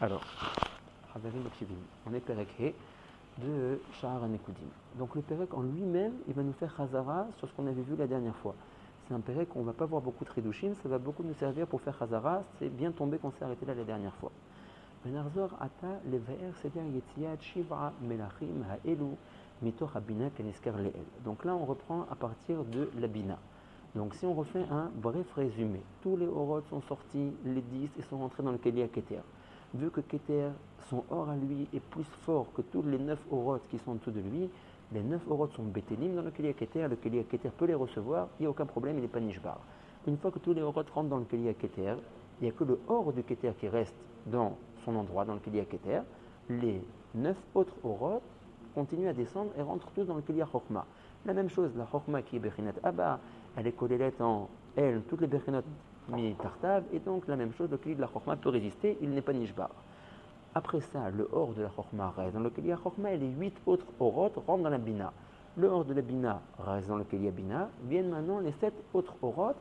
Alors, on est Perek He de Sha'ar HaNekudim. Donc le Perek en lui-même, il va nous faire Chazara sur ce qu'on avait vu la dernière fois. C'est un Perek qu'on ne va pas voir beaucoup de Hidushim, ça va beaucoup nous servir pour faire Chazara, c'est bien tombé qu'on s'est arrêté là la dernière fois. Benarzor ata levaer seder yetziat shiv'a melachim ha'elu mitoch habina kenesker le'el. Donc là on reprend à partir de la bina. Donc si on refait un bref résumé, tous les orots sont sortis, les 10 et sont rentrés dans le Keli HaKeter. Vu que Keter, son or à lui est plus fort que tous les 9 orots qui sont en dessous de lui, les 9 orots sont bétélim dans le Keli HaKeter, le Keli HaKeter peut les recevoir, il n'y a aucun problème, il n'est pas nishbar. Une fois que tous les orots rentrent dans le Keli HaKeter, il n'y a que le or du Keter qui reste dans son endroit, dans le Keli HaKeter. Les 9 autres orots continuent à descendre et rentrent tous dans le Keli HaChokma. La même chose, la Chokma qui est Bechinat Abba, elle est collée en elle, toutes les Bechinot mi tartav, et donc la même chose, le Keli de la Chokma peut résister, il n'est pas nishbar. Après ça, le or de la Chokma reste dans le Keli HaChokma et les 8 autres orots rentrent dans la Bina. Le or de la Bina reste dans le Keli HaBina, viennent maintenant les 7 autres orots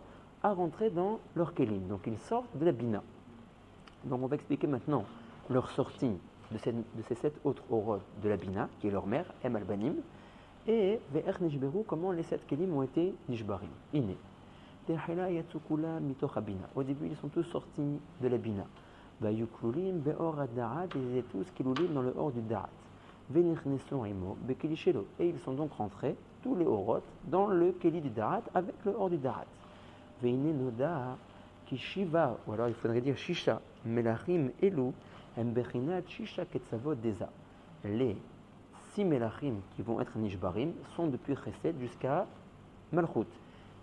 à rentrer dans leur Kelim. Donc ils sortent de la Bina. Donc on va expliquer maintenant leur sortie de ces 7 autres orots de la Bina, qui est leur mère, Em Albanim, et Ve'er Nishberu, comment les 7 Kelim ont été Nishbarim. Iné. Au début, ils sont tous sortis de la Bina. Bayuklulim Be'or Ad-Da'at, ils étaient tous Kilulim dans le or du Da'at. Venichneson Imo Bekilishelo. Et ils sont donc rentrés, tous les orots, dans le Keli du Da'at avec le or du Da'at. Veine Noda Kishiva, ou alors il faudrait dire Shisha, Melachim Elu, Mbechinat Shisha Ketzavot Deza. Les 6 Melachim qui vont être Nishbarim sont depuis Chesed jusqu'à Malchut.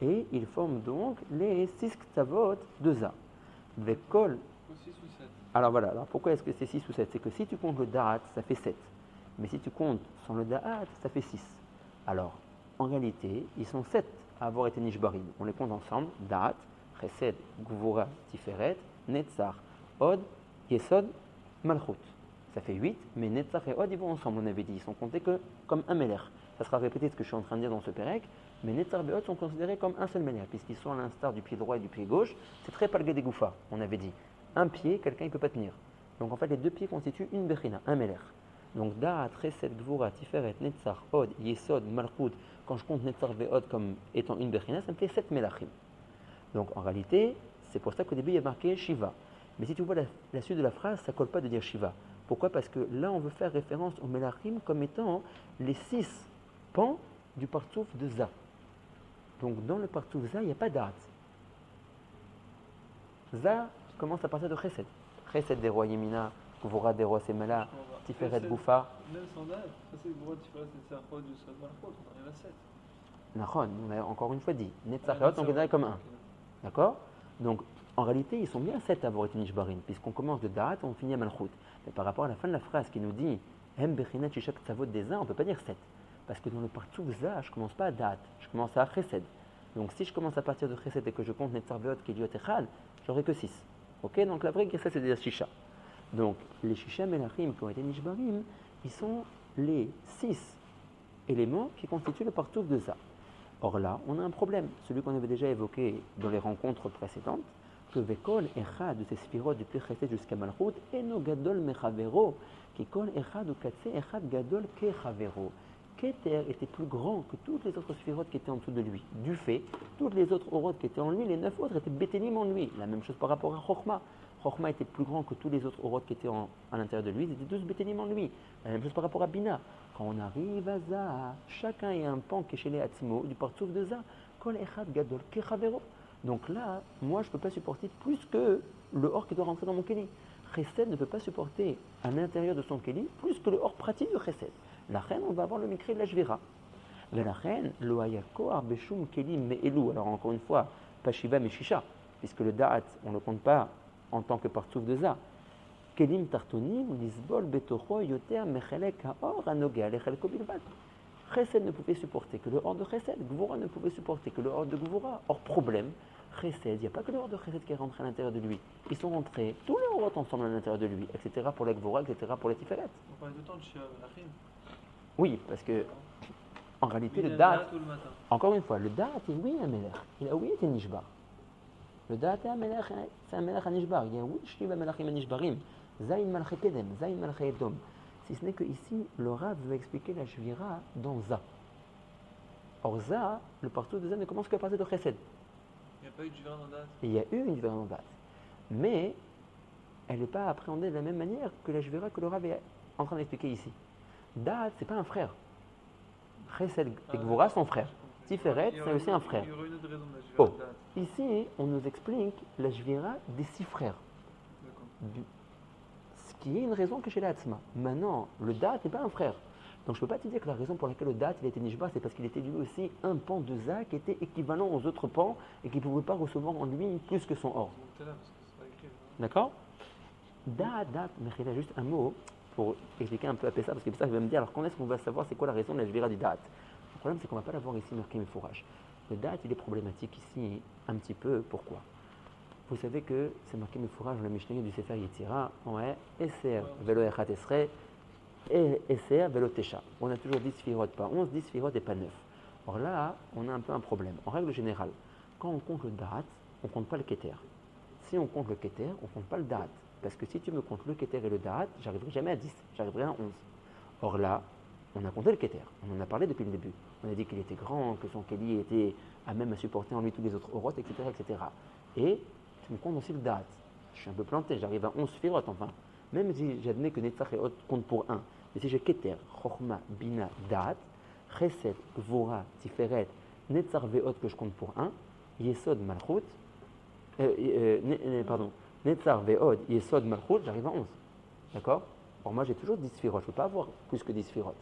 Et ils forment donc les 6 Ketzavot de Za. Vekol. 6 ou 7. Alors voilà, alors pourquoi est-ce que c'est 6 ou 7? C'est que si tu comptes le Da'at, ça fait 7. Mais si tu comptes sans le Da'at, ça fait 6. Alors, en réalité, ils sont 7 à avoir été Nishbarim. On les compte ensemble, Da'at, Chesed, Gvura, Tiferet, Netzach, Od, Yesod, Malchut. Ça fait 8, mais Netzach et Od, ils vont ensemble, on avait dit. Ils sont comptés que comme un Melech. Ça sera répété ce que je suis en train de dire dans ce Pérec, mais Netzach et Od sont considérés comme un seul Melech, puisqu'ils sont à l'instar du pied droit et du pied gauche. C'est très palgué des Goufa, on avait dit. Un pied, quelqu'un ne peut pas tenir. Donc en fait, les deux pieds constituent une Bechina, un Melech. Donc Da'at, Chesed, Gvura, Tiferet, Netzach, Od, Yesod, Malchut, quand je compte Netzach et Od comme étant une Bechina, ça me fait 7 Melachim. Donc en réalité, c'est pour ça qu'au début il y a marqué Shiva. Mais si tu vois la suite de la phrase, ça ne colle pas de dire Shiva. Pourquoi? Parce que là on veut faire référence au Melachim comme étant les 6 pans du Partsouf de Za. Donc dans le Partsouf Za, il n'y a pas d'At. Za commence à partir de Chesed. Chesed des rois Yemina, Gvura des rois Semela, Tiferet Goufa. Même sans date, Chesed, Gvura, Tiferet, Netzach, Od, Yesod, Malchut, on arrive à 7. Nachon, on a encore une fois dit. Netzach et Od, on considère comme 1. D'accord? Donc, en réalité, ils sont bien 7 à avoir été Nishbarim, puisqu'on commence de Da'at et on finit à Malchut. Mais par rapport à la fin de la phrase qui nous dit Hem Bechinat Shishak Tzavot Deza, on ne peut pas dire 7. Parce que dans le Partsouf Za, je ne commence pas à Da'at, je commence à Chesed. Donc, si je commence à partir de Chesed et que je compte Netzach Ve'od Keliot Echad, j'aurai que 6. Ok? Donc, la vraie Chesed, c'est des Shisha. Donc, les Shisha Melachim qui ont été Nishbarim, ils sont les 6 éléments qui constituent le Partsouf de Za. Or là, on a un problème, celui qu'on avait déjà évoqué dans les rencontres précédentes, que Vekol Echad de ces sphirotes depuis Chesed jusqu'à Malchut, Eno Gadol Mechavero, qui Kol Echad ou Katse Echad Gadol Kechavero. Keter était plus grand que toutes les autres sphirotes qui étaient en dessous de lui. Du fait, toutes les autres orotes qui étaient en lui, les 9 autres étaient bétélim en lui. La même chose par rapport à Chochma. Chochma était plus grand que tous les autres orotes qui étaient à l'intérieur de lui, ils étaient tous bétélim en lui. La même chose par rapport à Bina. Quand on arrive à Za, chacun est un pan qui est chez les Atzimo, du Partsouf de Za. Kol Echad Gadol Kechavero. Donc là, moi je ne peux pas supporter plus que le or qui doit rentrer dans mon Keli. Chesed ne peut pas supporter à l'intérieur de son Keli plus que le or pratique de Chesed. La reine, on va avoir le Mikri de la Jvira. Mais la reine, lo hayako arbeshum Keli me'elu. Alors encore une fois, pas Shiva mais Shisha, puisque le Da'at, on ne le compte pas en tant que Partsouf de Za. Kelim tartonim, lisbol betocho yoter mechelek haor anogea lechelko bilvat. Chesed ne pouvait supporter que le hors de Chesed, Gvura ne pouvait supporter que le hors de Gvura. Or problème, Chesed, il n'y a pas que le hors de Chesed qui est rentré à l'intérieur de lui. Ils sont rentrés, tous les hors ensemble à l'intérieur de lui, etc. pour la Gvura, etc. pour la Tiferet. On parle de temps de Shiva Melachim. Oui, parce que en réalité, le Mina da'at, date ou le matin. encore une fois, le da'at est oui un melech. Il a oui été nishbar. Le da'at est un melech, c'est un melech à nishbar. Il y a oui, shliv melachim nishbarim. Zayin malach kedem, zayin malach edom. Si ce n'est que ici, le Rav veut expliquer la shvira dans Za. Or, Za, le partout de Za ne commence qu'à partir de Chesed. Il n'y a pas eu de juvère dans date. Et il y a eu une shvira dans da'at. Mais, elle n'est pas appréhendée de la même manière que la shvira que le Rav est en train d'expliquer ici. Da'at, c'est pas un frère. Chesed et Gvura sont frères. Tiferet, c'est aussi un frère. Il y aurait une autre raison de la Oh. juvère de date. Ici, on nous explique la shvira des 6 frères. D'accord. Ce qui est une raison que chez la Hatzma. Maintenant, le da'at n'est pas un frère. Donc je ne peux pas te dire que la raison pour laquelle le da'at il a été nishbar, c'est parce qu'il était lui aussi un pan de Za qui était équivalent aux autres pans et qui ne pouvait pas recevoir en lui plus que son or. Donc t'es là parce que c'est pas écrit. D'accord Da'at, mais il y a juste un mot pour expliquer un peu à Pessa, parce que Pessa va me dire alors quand est-ce qu'on va savoir c'est quoi la raison de la shvira du da'at. Le problème c'est qu'on ne va pas l'avoir ici marqué Mefourage. Le da'at il est problématique ici un petit peu. Pourquoi? Vous savez que c'est marqué Mefourage dans le Mishnah du Sefer Yetzira, ouais, Eser velo echat esrei, et Eser velo tesha. On a toujours 10 sphirot, pas 11, 10 sphirot et pas 9. Or là, on a un peu un problème. En règle générale, quand on compte le da'at, on ne compte pas le keter. Si on compte le keter, on ne compte pas le da'at. Parce que si tu me comptes le keter et le da'at, j'arriverai jamais à 10, j'arriverai à 11. Or là, on a compté le keter, on en a parlé depuis le début. On a dit qu'il était grand, que son keli était à même à supporter en lui tous les autres orotes, etc., etc. Et tu me comptes aussi le da'at. Je suis un peu planté, j'arrive à 11 sphirot enfin. Même si j'admets que Netzach et Hod comptent pour 1. Mais si j'ai keter, chokhma, bina, da'at, chesed, gvura, tiferet, Netzach et Hod que je compte pour 1, yesod, malchut, pardon, Netzach, Ve'od, Yesod, Malchut, j'arrive à 11. D'accord? Or, moi, j'ai toujours 10 sphirot. Je ne peux pas avoir plus que 10 sphirot.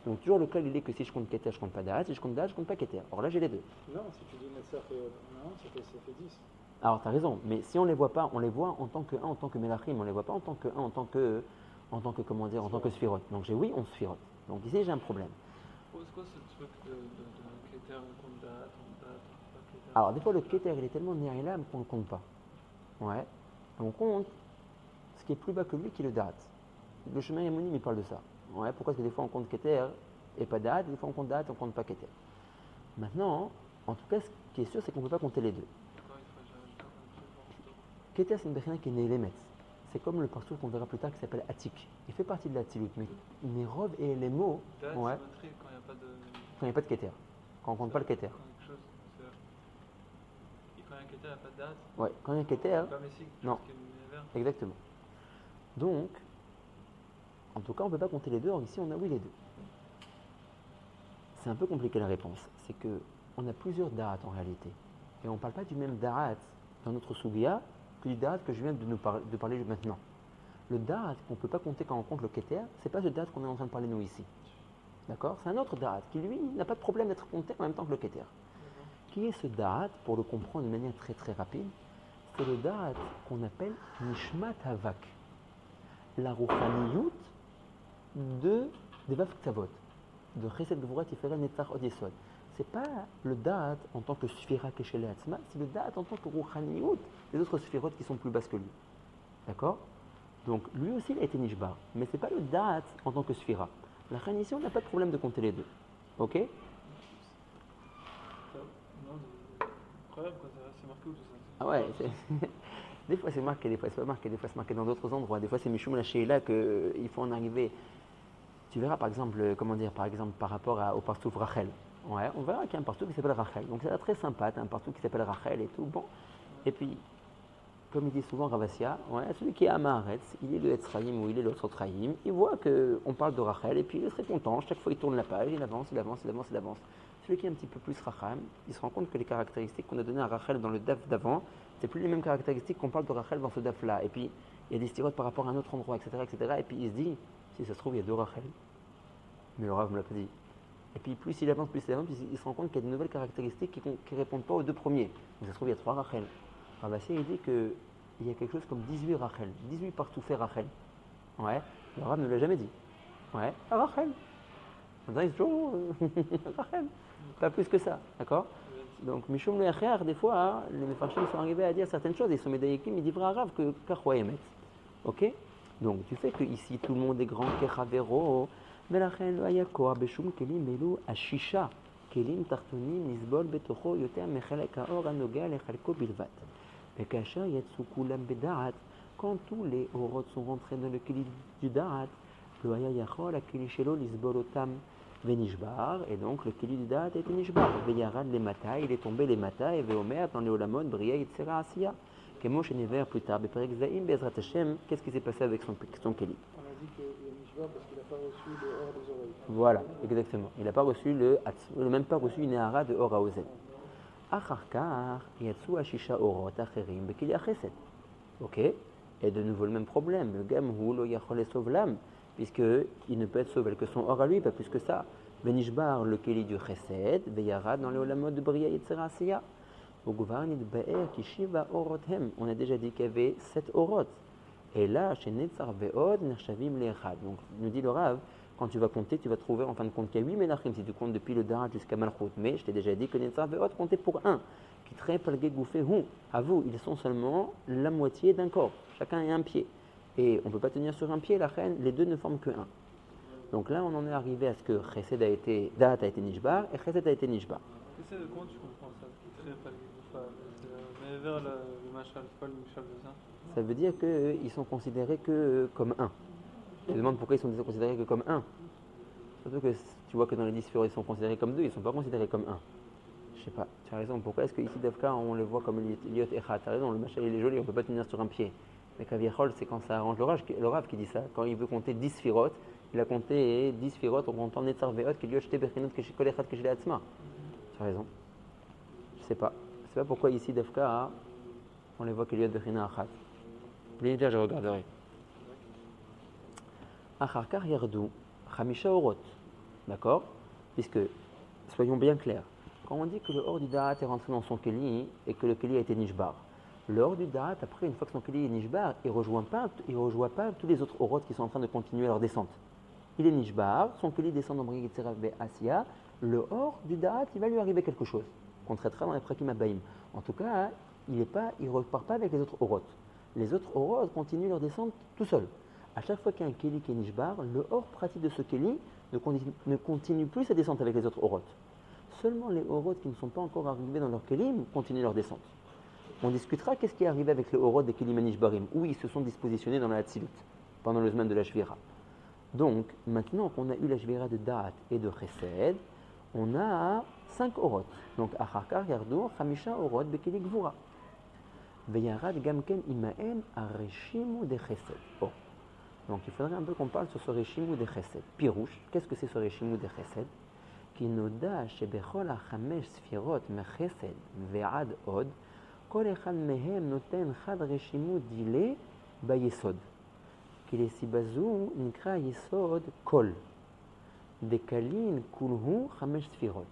Donc, toujours le cas, il est que si je compte Keter, je ne compte pas Da'at. Si je compte Da'at, je ne compte pas Keter. Or là, j'ai les deux. Non, si tu dis Netzach et Hod en 1, ça fait 10. Alors, tu as raison. Mais si on ne les voit pas, on les voit en tant que 1, en tant que Melachim. On ne les voit pas en tant que 1, en tant que comment dire, en tant que sphirot. Donc, j'ai oui, 11 sphirot. Donc, ici, j'ai un problème. C'est quoi ce truc de Keter, on compte date, on date, on pas Keter? Alors, des fois, le Keter, il est tellement nérilame qu'on ne le compte pas. Ouais. On compte ce qui est plus bas que lui, qui est le Da'at. Le chemin Yamonim, il parle de ça. Ouais, pourquoi? Parce que des fois on compte Keter et pas Da'at, des fois on compte Da'at et on ne compte pas Keter. Maintenant, en tout cas, ce qui est sûr, c'est qu'on ne peut pas compter les deux. Encore une fois, j'ai pas compris. Keter, c'est une bechina qui est Nélémet. C'est comme le partout qu'on verra plus tard qui s'appelle Atik. Il fait partie de la Tzilut, mais Rov et les mots, Date, ouais, c'est montré quand il n'y a pas de. quand il n'y a pas de Keter, quand on ne compte pas le Keter. Quand quelque chose, c'est. Et quand il y a un Keter, il n'y a pas de date. Ouais, quand il y a un Keter, Pas Messi, non. qui est l'univers. exactement. Donc, en tout cas, on ne peut pas compter les deux. Or, ici, on a oui les deux. C'est un peu compliqué la réponse. C'est que on a plusieurs da'at en réalité. Et on ne parle pas du même da'at dans notre soubia que du da'at que je viens de parler maintenant. Le da'at qu'on ne peut pas compter quand on compte le keter, ce n'est pas ce da'at qu'on est en train de parler nous ici. D'accord? C'est un autre da'at qui, lui, n'a pas de problème d'être compté en même temps que le keter. Qui est ce da'at, pour le comprendre de manière très très rapide? C'est le da'at qu'on appelle Nishmat Havak. La rouchaniyut des Vav Ktavot, de Chesed Gvura Tiferet Netzach Hod Yesod. C'est pas le da'at en tant que sphira Keshele Atzma, c'est le da'at en tant que rouchaniyut des autres sphirot qui sont plus basses que lui. D'accord? Donc lui aussi il a été nishbar, mais c'est pas le da'at en tant que sphira. La reine ici on n'a pas de problème de compter les deux. Ok? Non, incroyable quoi, c'est marqué où tout ça? Ah ouais, des fois c'est marqué, des fois c'est pas marqué, des fois c'est marqué dans d'autres endroits, des fois c'est Mishum la Sheila qu'il faut en arriver. Tu verras par exemple, comment dire, par exemple par rapport au partouf Rachel. Ouais, on verra qu'il y a un partout qui s'appelle Rachel. Donc c'est très sympa, tu as un partout qui s'appelle Rachel et tout. Bon. Et puis, comme il dit souvent Ravassia, ouais, celui qui est à Maharetz, il est le Etzraïm ou il est l'autre Traïm, il voit qu'on parle de Rachel et puis il est très content. Chaque fois il tourne la page, il avance, il avance, il avance, il avance. Celui qui est un petit peu plus Racham, il se rend compte que les caractéristiques qu'on a données à Rachel dans le daf d'avant, c'est plus les mêmes caractéristiques qu'on parle de Rachel dans ce daf-là. Et puis, il y a des styrotes par rapport à un autre endroit, etc., etc. Et puis, il se dit, si ça se trouve, il y a deux Rachel. Mais le Rav me l'a pas dit. Et puis, plus il avance, puis il se rend compte qu'il y a de nouvelles caractéristiques qui ne répondent pas aux deux premiers. Donc, ça se trouve, il y a trois Rachel. Ravassi, il dit qu'il y a quelque chose comme 18 Rachel. 18 partout fait Rachel. Ouais, le Rav ne l'a jamais dit. Ouais, Rachel. On dirait toujours Rachel. Pas plus que ça, d'accord? Donc, Mishum le Yachiar, des fois, hein, les Mefarshim sont arrivés à dire certaines choses, ils sont médaïkim, ils disent Rav que Kachwa Emet. Ok? Donc, du fait que ici tout le monde est grand, Kechavero, ולכן לא היה כוח בשום כלים אלו השישה כלים תחתונים לסבול בתוכו יותר מחלק האור הנוגע לחלקו בלבד. וכאשר יצאו כולם בדעת, quand tous les אורות sont rentrés dans le כלי du דעת, לא היה יכול הכלי שלו לסבול אותם ונשבר, et donc le כלי du דעת était נשבר, וירד למטה, il est tombé למטה, ואומר dans les עולמות בריאה יצירה עשייה. כמו שנבהר plus tard בפרק זעים בעזרת השם, qu'est-ce qui s'est passé avec son כלי? On a dit qu'il est Nishbar parce qu'il n'a pas reçu le hors des oreilles. Voilà, exactement. Il n'a pas reçu même pas reçu une hara de Or Haozen. אחר כך יצאו השישה אורות האחרים בכלי החסד. Ok? Et de nouveau le même problème. Le gam hu lo yachol lesov l'âme, puisqu'il ne peut être sauvé que son or à lui, pas plus que ça. Benishbar le keli du chesed, veyarad dans les olamot de Bria Yetzera Asiya. Au gouvernement de Baer qui shiva orothem. On a déjà dit qu'il y avait 7 orot. Et là, chez Netzar Veod, Nershavim Le'echad. Donc, nous dit le Rav, quand tu vas compter, tu vas trouver en fin de compte qu'il y a 8 Menachim si tu comptes depuis le Darat jusqu'à Malchut. Mais je t'ai déjà dit que Netzar Veod comptait pour 1. Qui très palgué gouffé hu. À vous, ils sont seulement la moitié d'un corps. Chacun est un pied. Et on ne peut pas tenir sur un pied, la reine, les deux ne forment que un. Donc là, on en est arrivé à ce que Chesed a été, Darat a été Nishbar et Chesed a été Nishbar. Comment tu comprends ça? Très palgué gouffé. Mais vers le machal, c'est pas le machal de ça? Ça veut dire qu'ils sont considérés que comme un. Je me demande pourquoi ils sont considérés que comme un. Surtout que tu vois que dans les 10 sphéroïdes, ils sont considérés comme 2, ils ne sont pas considérés comme un. Je sais pas, tu as raison. Pourquoi est-ce qu'ici, Davka, on le voit comme Liot Echad? Tu as raison, le machal il est joli, on ne peut pas tenir sur un pied. Mais Kaviachol, c'est quand ça arrange le Rav qui dit ça. Quand il veut compter 10 sphéroïdes, il a compté 10 sphéroïdes en comptant Netzar Veot, qui lui a acheté Bechinot, Kol Echad, Keshile Atzma. Tu as raison. Je sais pas. Je sais pas pourquoi ici, Davka, on les voit que Liot Bechinot Achat. Déjà, je regarderai. Acharkar Yardou, Chamisha Orot. D'accord? Puisque, soyons bien clairs, quand on dit que le hors du Da'at est rentré dans son Keli et que le Keli a été Nishbar, le hors du Da'at, après, une fois que son Keli est Nishbar, il ne rejoint pas tous les autres Orot qui sont en train de continuer leur descente. Il est Nishbar, son Keli descend dans Bria Yetzera Asiya, le hors du Da'at, il va lui arriver quelque chose, qu'on traitera dans les Prakim Abaïm. En tout cas, il ne repart pas avec les autres Orot. Les autres Orot continuent leur descente tout seuls. À chaque fois qu'il y a un Keli qui est Nishbar, le hors pratique de ce Keli ne continue plus sa descente avec les autres Orot. Seulement les Orot qui ne sont pas encore arrivés dans leur Keli continuent leur descente. On discutera qu'est-ce qui est arrivé avec les Orot des Kelim Nishbarim, où ils se sont dispositionnés dans la Hatzilut, pendant le Zman de la Shvira. Donc, maintenant qu'on a eu la Shvira de Da'at et de Chesed, on a 5 Orot. Donc, Acharkar Yardou, Chamisha Orot, Bekeli Gvura. Veyarad Gamken Imaen Areshimu de Chesed. Oh. Donc il faudrait un peu qu'on parle sur ce Reshimu de Chesed. Pirouche, qu'est-ce que c'est ce Reshimu de Chesed? Qui noda shebechol ha-chamesh sfirot me-chesed ve'ad od, kol echad mehem noten chad Reshimu dile ba-yesod. Ki lesibazu nikra yesod kol. Dekalin kulhu chamesh sfirot.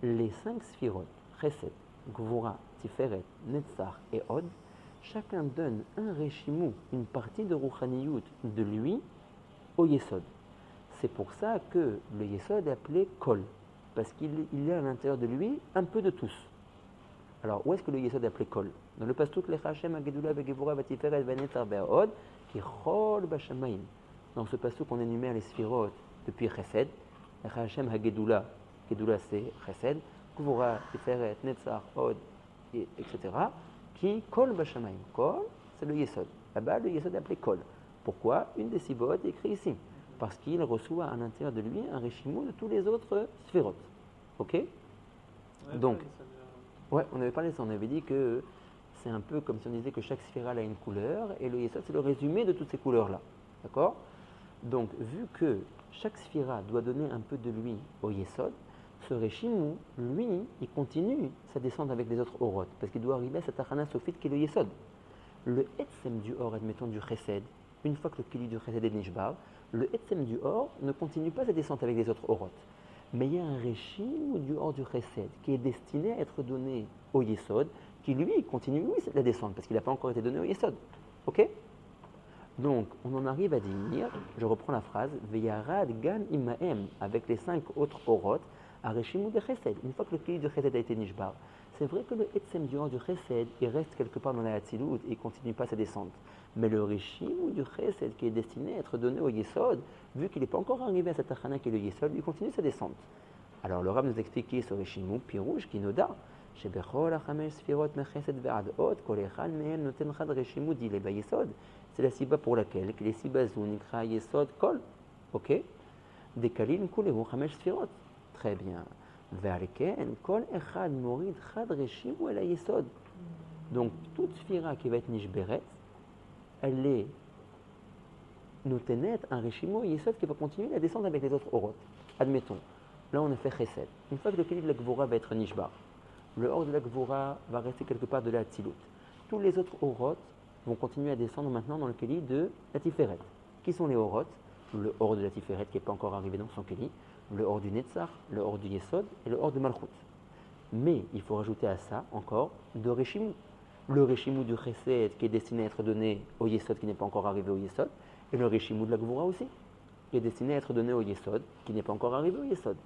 Les 5 sfirot, Chesed, Gvura, Tiferet, Netzach et Od, chacun donne un Reshimu, une partie de Rouchaniyut de lui au Yesod. C'est pour ça que le Yesod est appelé Kol, parce qu'il y a à l'intérieur de lui un peu de tous. Alors, où est-ce que le Yesod est appelé Kol? Dans le pasuk Lech Hashem Hagedula Vegevura Vatiferet Vanetzar Ve'od, qui Chol Bashamayim. Dans ce pasuk, on énumère les Sphirot depuis Chesed. Lech Hashem Hagedula, Gedula c'est Chesed, Gevura, Tiferet, Netzar, Od, etc. Qui Kol Bashamayim. Kol, c'est le Yesod. Là-bas, le Yesod est appelé Kol. Pourquoi? Une des Sibot est écrite ici. Parce qu'il reçoit à l'intérieur de lui un Reshimu de tous les autres Sphirot. Ok? Donc, ouais, on avait parlé de ça. On avait dit que c'est un peu comme si on disait que chaque Sphira a une couleur et le Yesod, c'est le résumé de toutes ces couleurs-là. D'accord? Donc, vu que chaque Sphira doit donner un peu de lui au Yesod, ce Reshimu, lui, il continue sa descente avec les autres Orot, parce qu'il doit arriver à cette Achana Sophite qui est le Yesod. Le Etzem du Or, admettons du Chesed, une fois que le Kili du Chesed est Nishbar, le Etzem du Or ne continue pas sa descente avec les autres Orot. Mais il y a un Reshimu du Or du Chesed qui est destiné à être donné au Yesod, qui lui continue la descente, parce qu'il n'a pas encore été donné au Yesod. Ok? Donc, on en arrive à dire, je reprends la phrase, Veyarad Gam Imaem, avec les 5 autres Orot, à Reshimu de Chesed. Une fois que le Kili de Chesed a été Nishbar, C'est vrai que le Etsem du hors du Chesed, il reste quelque part dans la Hatzilut et il ne continue pas sa descente. Mais le Rishim du Chesed qui est destiné à être donné au Yesod, vu qu'il n'est pas encore arrivé à cette Achana qui est le Yesod, il continue sa descente. Alors le Rav nous explique ce Rishimu, Pirouge, qui nous da. שבכל החמש ספירות מחסד ועד עוד, כל אחד מהם נותן חד רשימו דילה ביסוד. C'est la siba pour laquelle, que les siba zou nikra yesod kol. Ok? דקלין כולהו חמש ספירות. Très bien. ועל כן, כל אחד מוריד חד רשימו אל היסוד. Donc, toute sphira qui va être nishberet, elle est notenet un rishimo yesod qui va continuer à descendre avec les autres orot. Admettons, là on a fait chesed. Une fois que le keli de la gvura va être nishbar, le hors de la Gvura va rester quelque part de la Hatzilut. Tous les autres Orot vont continuer à descendre maintenant dans le Keli de la Tiferet. Qui sont les Orot? Le hors de la Tiferet qui n'est pas encore arrivé dans son Keli, le hors du Netzach, le hors du Yesod et le hors du Malchut. Mais il faut rajouter à ça encore deux Reshimu. Le Reshimu du Chesed qui est destiné à être donné au Yesod qui n'est pas encore arrivé au Yesod, et le Reshimu de la Gvura aussi, qui est destiné à être donné au Yesod qui n'est pas encore arrivé au Yesod.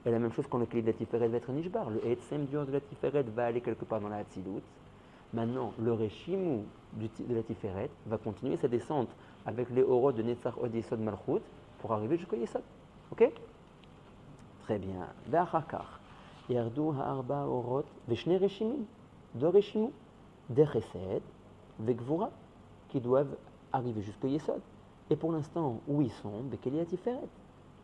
Et la même chose quand le Keli de la Tiferet va être Nishbar. Le Etsem du hors de la Tiferet va aller quelque part dans la Hatzilut. Maintenant, le Reshimu de la Tiferet va continuer sa descente avec les Orot de Netzach, Od, Yesod, Malchut pour arriver jusqu'au Yesod. Ok? Très bien. Ve'achakar. Yardu ha'arba Orot ve'shne Reshimim. Deux Reshimu. Des Chesed ve'Gvura qui doivent arriver jusqu'au Yesod. Et pour l'instant, où ils sont? Bekeli la Tiferet.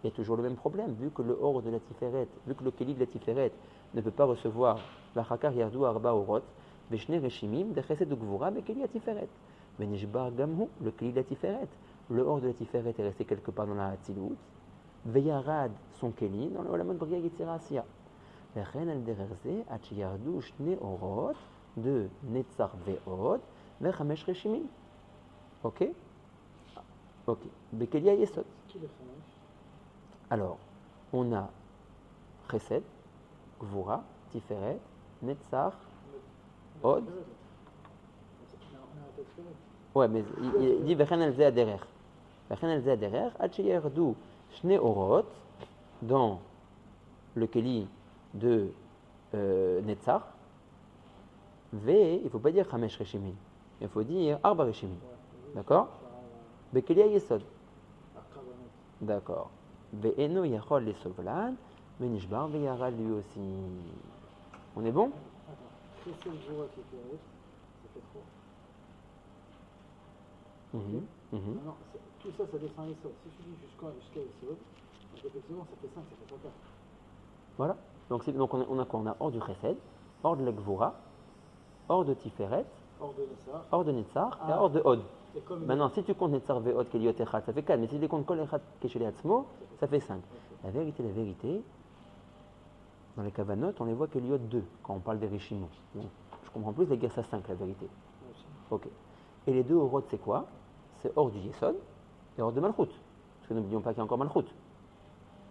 Il y a toujours le même problème, vu que le hors de la Tiferet, vu que le Keli de la Tiferet ne peut pas recevoir la Chakar Yardu Arba Orot, Veshne Reshimim, de Chesed de Gvura, mais Keli la Tiferet. Mais Nishbar Gamhu, le Keli de la Tiferet. Le hors de la Tiferet est resté quelque part dans la Hatzilut. Veyarad son Keli dans le Olamot Bria Yitzira Asiya. Vechen al dererze, Achi Yardu Shne Orot, de Netzach Ve'od, Vechamesh Reshimim. Ok? Ok. Bekeli Yesod. Qui les Khamesh? Alors, on a Chesed, Gvura, Tiferet, Netzach, Od. On a un texte. Ouais, mais il dit Vechen el Zeh Aderer. Vechen el Zeh Aderer, Ad sheyerdu Shne Orot, dans le Keli de Netzach, il ne faut pas dire Chamesh Reshimin, il faut dire Arba Reshimin. D'accord? Bekeli Yesod. D'accord. Ve'eno yachol les sovlan, menishbar ve'yara lui aussi. On est bon? Si c'est le jour qui fait ça fait trop. Non, tout ça, ça descend à Yesod. Si je dis jusqu'à Yesod, donc effectivement, ça fait 5, ça fait pas 4. Voilà. Donc on a quoi? On a hors du Chesed, hors de la Gvura, hors de Tiferet, Hors de Nessar. hors de Netzar et hors de Od. Et comme Maintenant, si tu comptes Netzar ve'Od Keliot Echad, ça fait 4. Mais si tu comptes Kol Echad Keshele Atzmo, ça fait 5. La vérité, dans les Kavanot, on les voit Keliot 2 quand on parle des Rishimos. Donc, je comprends plus les Gersa 5, la vérité. Ok. Et les deux Orot, c'est quoi? C'est hors du Yesod et hors de Malchut. Parce que n'oublions pas qu'il y a encore Malchut.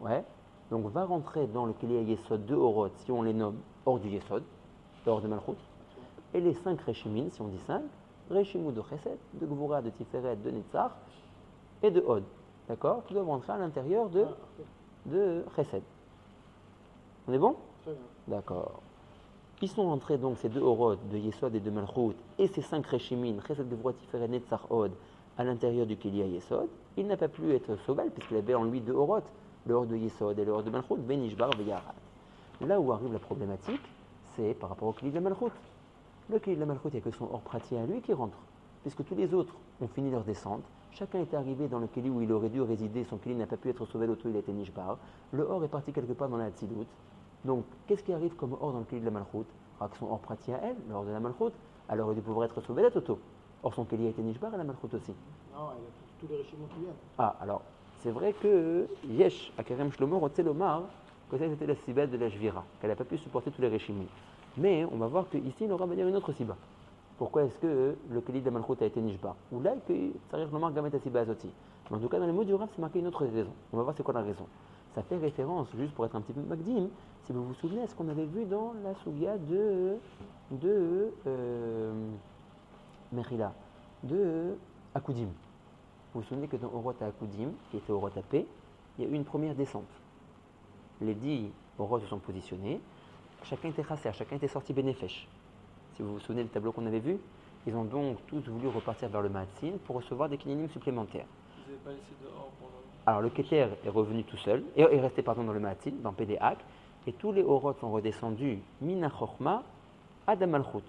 Ouais. Donc, va rentrer dans le Keli Yesod 2 Orot, si on les nomme hors du Yesod et hors de Malchut. Et les 5 Reshimin, si on dit 5, Reshimu de Chesed, de Gvura, de Tiferet, de Netzach et de Od. D'accord? Qui doivent rentrer à l'intérieur de Chesed. On est bon? Très bien. D'accord. Ils sont rentrés donc ces deux Orot de Yesod et de Malchut et ces 5 Reshimin, Chesed, Gvura, Tiferet, Netzach, Od, à l'intérieur du Keli Yesod. Il n'a pas pu être Sobal puisqu'il avait en lui deux Orot, le Or de Yesod et le Or de Malchut, Benishbar, Veyarad. Là où arrive la problématique, c'est par rapport au Keli de Malchut. Le Keli de la Malchut, il n'y a que son hors pratique à lui qui rentre. Puisque tous les autres ont fini leur descente, chacun est arrivé dans le Keli où il aurait dû résider, son Keli n'a pas pu être sauvé, l'auto il a été Nishbar. Le hors est parti quelque part dans la Hatzilut. Donc, qu'est-ce qui arrive comme hors dans le Keli de la Malchut? Alors que son hors pratique à elle, le hors de la Malchut, elle aurait dû pouvoir être sauvée la Toto. Or, son Keli a été Nishbar et la Malchut aussi. Non, il y a tous les Rishimon qui viennent. Ah, alors, c'est vrai que Yesh, à Kerem Shlomo, Rotzel Omar, que ça c'était la Sibet de la Jvira, qu'elle n'a pas pu supporter tous les Rishimim. Mais on va voir qu'ici, il aura dire une autre Siba. Pourquoi est-ce que le Keli de Malchut a été Nishbar? Ou là, que Tsarich Lomar Gamet Siba Azoti. Mais en tout cas, dans les mots du Rav, c'est marqué une autre raison. On va voir c'est quoi la raison. Ça fait référence, juste pour être un petit peu Magdim, si vous vous souvenez, à ce qu'on avait vu dans la Sougia de Merila, de Akudim. Vous vous souvenez que dans Orot à Akudim, qui était Orot à P, il y a eu une première descente. Les 10 Orot se sont positionnés, chacun était chasser, chacun était sorti bénéfice. Si vous vous souvenez du tableau qu'on avait vu, ils ont donc tous voulu repartir vers le Matzin pour recevoir des kilinim supplémentaires. Vous n'avez pas laissé dehors pour le. Alors le Keter est revenu tout seul, et est resté dans le Matzin, dans Pédéak, et tous les Oroth sont redescendus Mina Chochma Adam Malchut.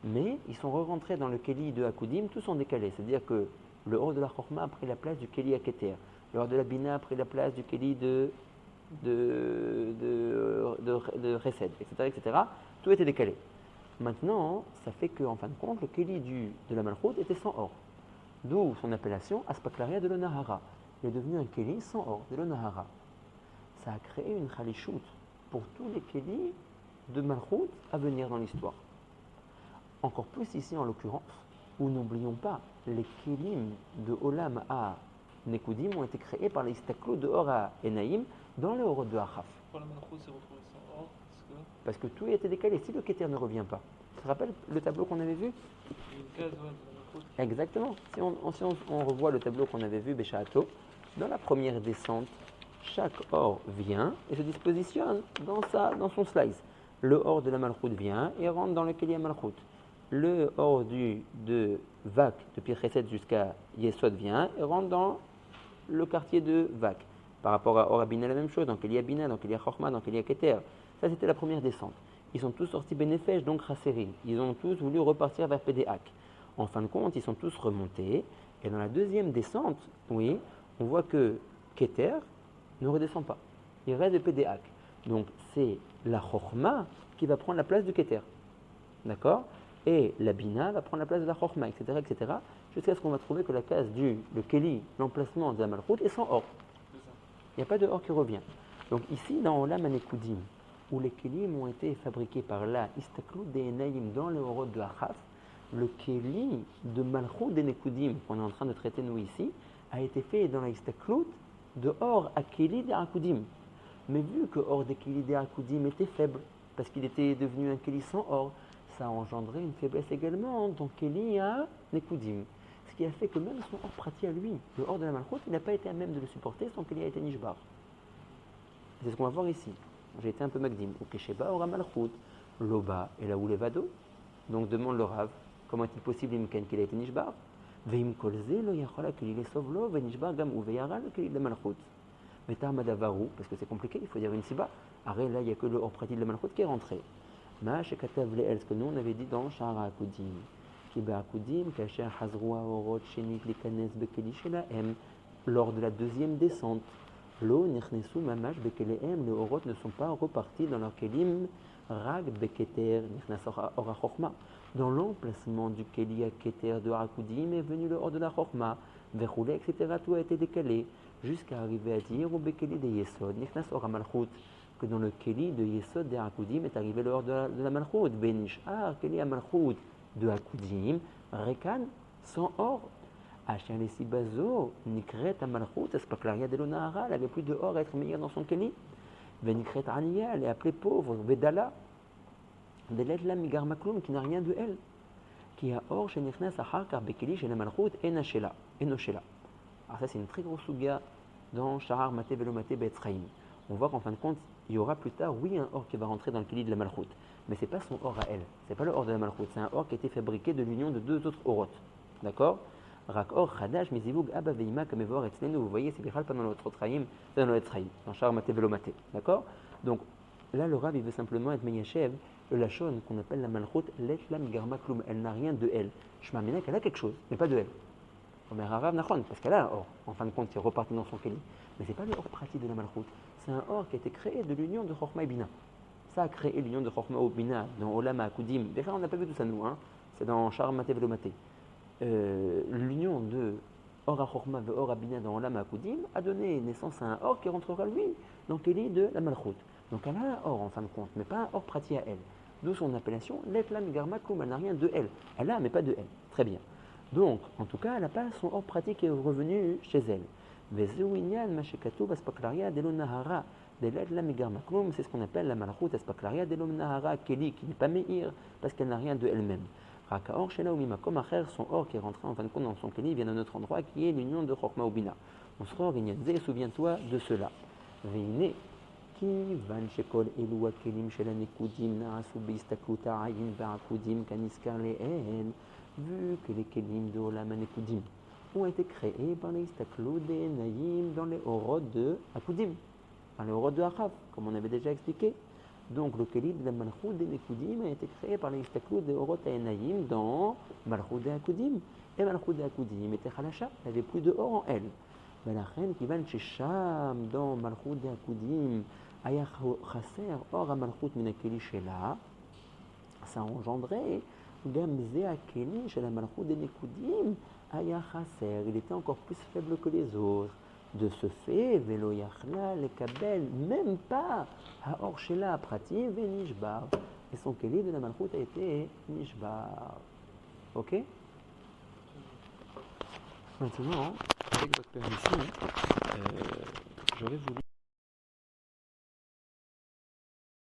Mais ils sont rentrés dans le Keli de Akudim, tous en décalé. C'est-à-dire que le Or de la Chochma a pris la place du Keli à Keter. Le Or de la Bina a pris la place du Keli de Chesed, etc. Tout était décalé. Maintenant, ça fait qu'en fin de compte, le Keli de la Malchut était sans Or. D'où son appellation Aspaklaria de l'Onahara. Il est devenu un Keli sans Or, de l'Onahara. Ça a créé une Khalishout pour tous les Kelis de Malchut à venir dans l'histoire. Encore plus ici en l'occurrence, où n'oublions pas, les Kelim de Olam à Nekudim ont été créés par les Istaklo de Or à Enaïm dans le Horot de Achaf. Pour la Malchut, c'est retrouvé sans or Parce que tout a été décalé. Si le Keter ne revient pas, tu te rappelles le tableau qu'on avait vu? il y a une case de la Malchut. Exactement. Si on revoit le tableau qu'on avait vu, Béchato, dans la première descente, chaque or vient et se dispositionne dans son slice. Le or de la Malchut vient et rentre dans le Keli à Malchut. Le or de Vak, de Pir Chesed jusqu'à Yesod vient et rentre dans le quartier de Vak. Par rapport à Or Abina, la même chose, dans Keli Abina, dans Keli Chorma, dans Keli Keter. Ça, c'était la première descente. Ils sont tous sortis bénéfices, donc Rasséri. Ils ont tous voulu repartir vers Pédéak. En fin de compte, ils sont tous remontés. Et dans la deuxième descente, oui, on voit que Keter ne redescend pas. Il reste de Pédéak. Donc, c'est la Chorma qui va prendre la place du Keter. D'accord? Et la Bina va prendre la place de la Chorma, etc., jusqu'à ce qu'on va trouver que la case le Keli, l'emplacement de la Malchut, est sans or. Il n'y a pas de or qui revient. Donc ici, dans Olam Anekudim, où les Kelim ont été fabriqués par la Istaklut de Enaïm dans le Horot de Achaf, le Keli de Malchut de Nekudim, qu'on est en train de traiter nous ici, a été fait dans la Istaklut de Or à Keli de Akudim. Mais vu que Or de Keli de Akudim était faible, parce qu'il était devenu un Keli sans or, ça a engendré une faiblesse également dans Keli à Nekudim. Ce qui a fait que même son or pratique à lui, le or de la Malchut, il n'a pas été à même de le supporter, son Keli a été Nishbar. C'est ce qu'on va voir ici. J'ai été un peu Magdim. Ou Kesheba aura Malchut, Loba et là où les Vado. Donc demande le Rav, comment est-il possible qu'il a été Nishbar? Veim kolze lo yachola Keli le sovlo, ve Nishbar gam ou veyara le Keli de Malchut. Mais Tarmadavaru, parce que c'est compliqué, il faut dire une siba. Arrête, là, il n'y a que le or pratique de la Malchut qui est rentré. Ce que nous on avait dit dans Shara Akudim. Lors de la deuxième descente, les Orot ne sont pas repartis dans leur Kelim Rag Beketer, Ora Chorma. Dans l'emplacement du Keli à Keter de Akudim est venu le Or de la Chorma, Verroulé, etc. Tout a été décalé jusqu'à arriver à dire au Bekeli de Yesod, Nichnas Ora Malchut, que dans le Keli de Yesod de Akudim est arrivé le Or de la Malchut, Benishar, Keli à Malchut de Akudim, Rekan, sans or. Hachem les Sibazo, Nikret à Malchut, Aspaklaria de l'Onahara, elle avait plus de or à être meilleure dans son Keli. Venikret Aniya, elle est appelée pauvre, Vedala, Deletla Migar Makloum, qui n'a rien de elle. Qui a or chez Nichnas Ahar, car Bekeli chez la Malchut, Enoshela. Alors ça, c'est une très grosse souga dans Shahar Mate Velomate Betzraïm. On voit qu'en fin de compte, il y aura plus tard, oui, un or qui va rentrer dans le Keli de la Malchut. Mais ce n'est pas son or à elle. Ce n'est pas le or de la Malchut. C'est un or qui a été fabriqué de l'union de deux autres orot. D'accord? Rak or, Khadash, Mizivug, Abba, Veima, Kamevor, Etzlenu. Vous voyez, c'est Bichal, pas dans notre Traïm, c'est dans notre Traïm, dans Shahar Mate Velomate. D'accord? Donc, là, le Rav, il veut simplement être Meyachev, le Lachon, qu'on appelle la Malchut, Letlam Garmaklum. Elle n'a rien de elle. Je m'amène qu'elle a quelque chose, mais pas de elle. Mais Rav Nachon, parce qu'elle a un or. En fin de compte, il est reparti dans son Keli. Mais ce n'est pas le or pratique de la Malchut. C'est un or qui a été créé de l'union de Chorma et Bina. Ça a créé l'union de Chorma et Bina dans Olam Akudim. Déjà, on n'a pas vu tout ça, nous. Hein. C'est dans Shar Mate Velomate. L'union de Or à Chorma et Or à Bina dans Olam Akudim a donné naissance à un or qui rentrera, lui, dans Keli de la Malchut. Donc, elle a un or, en fin de compte, mais pas un or pratique à elle. D'où son appellation, Letlam Garma Koum. Elle n'a rien de elle. Elle a, mais pas de elle. Très bien. Donc, en tout cas, elle n'a pas son or pratique qui est revenu chez elle. C'est ce qu'on appelle la Malchut Aspaklaria de l'Omnahara Keli, qui n'est pas Meir, parce qu'elle n'a rien de elle-même. Rakaor Shela Umima, comme Acher, son or qui est rentré en fin de compte dans son Keli vient d'un autre endroit qui est l'union de Chokma Ubina. On se réorganise, souviens-toi de cela. Veine, כיוון שכל אלו הכלים של הנקודים נעשו בהסתכלות העין והעקודים כנזכר לעיל, vu que les kelim de Olam HaNekudim ont été créés par l'Istaklut des Naïm dans les Orot de Akudim, par les Orot de Achav, comme on avait déjà expliqué. Donc le kelim de la Malchut des Nekudim a été créé par l'Istaklut des Orot et Naïm dans Malchut des Akudim. Et Malchut des Akudim était Chalasha, il n'y avait plus de or en elle. Mais la reine qui va chez Sham dans Malchut des Akudim, Aya Chaser, or à Malchut Minakeli Shela, ça a engendré. גם זה הכלי של המלכות דנקודים היה חסר, il était encore plus faible que les autres. De ce fait, ולא יכלה לקבל même pas האור שלה הפרטי ונשבר. Et son כלי de la מלכות a été נשבר. Ok? Maintenant, avec votre permission, j'aurais voulu